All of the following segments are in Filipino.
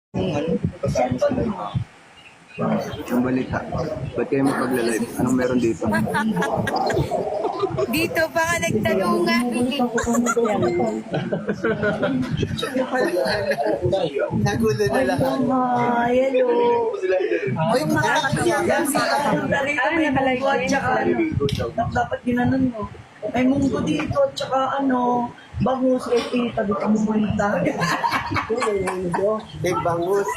Ang balita. Ba't kayo magpagla-live? Anong meron dito? Dito pa ka nagtanungan. Nagulo na lang. Ay, hello. Uy, makakakiyang sa Dapat ginanon mo. May munggo dito, tsaka bangus, tita, di ka pumunta. Big bangus.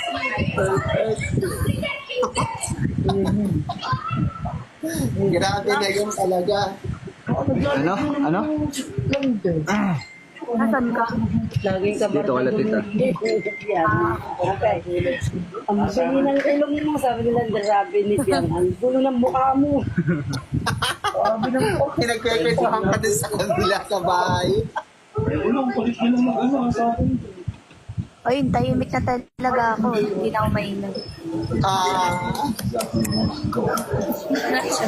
Grabe na yun talaga. Ano? Ano? Nasaan ka? Dito ka lang, tita. Ang sali ng ilong mo, sabi nila, grabe ni Sian. Ang gulo ng mukha mo. Pinagkwekwentahan ka din sa kabila sa bahay. Ay, tahimik na talaga ako. Hindi na ako mainam.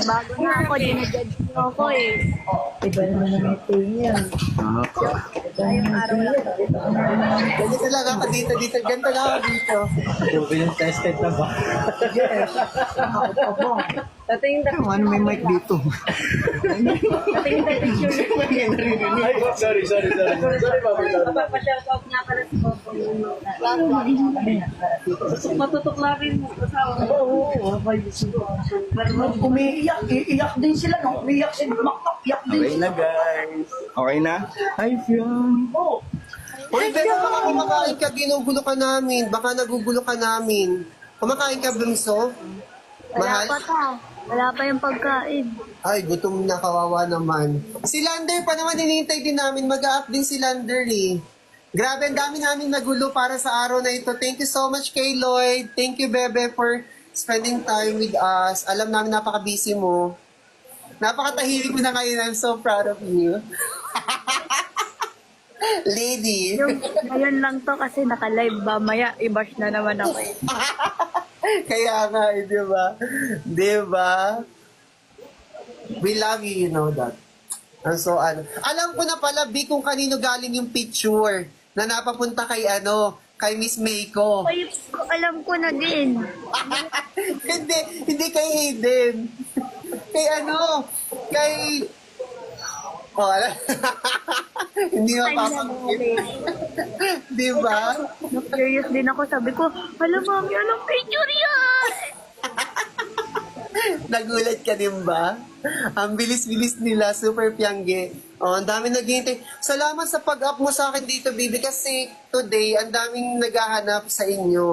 Bago na ako, dinajudge mo ako eh. Iba naman ang tingin. Ganito lang ako dito. Ganito lang ako dito. Tatingin tayo. Ano may mic dito? Tatingin tayo picture. Sorry, Papashoutout nga pala si Popo. Matutuklarin mo. Umiiyak, iiyak din sila. No? Umiiyak sila, iyak din Okay na, guys. Okay na? Hi, Fion. Uy, pero baka kumakain ka, ginugulo ka namin. Baka nagugulo ka namin. Kumakain ka, Bunso? Wala pa ta. Wala pa yung pagkain. Ay, gutom na, kawawa naman. Si Lander pa naman, hinihintay din namin. Mag-a-up din si Lander eh. Grabe, ang dami namin nagulo para sa araw na ito. Thank you so much kay Lloyd. Thank you, Bebe, for spending time with us. Alam namin napaka-busy mo. Napakatahimik mo na ngayon. I'm so proud of you. Lady. Yung ngayon lang to kasi naka-live ba. Maya, i-bash na naman ako eh. Kaya nga, eh, di ba? Di ba? We love you, you know that. And so, alam ko na pala, B, kung kanino galing yung picture na napapunta kay, kay Miss Meiko. Ay, alam ko na din. hindi kay Hayden. Kay kay... Oh, alam. Hindi mapapagpit. Di ba? Na-curious din ako. Sabi ko, hala mami, anong picture yan? Nagulat ka din ba? Ang bilis-bilis nila, super piangge. Oh, ang dami naghihintay. Salamat sa pag-up mo sa akin dito, baby, kasi today, ang daming naghahanap sa inyo.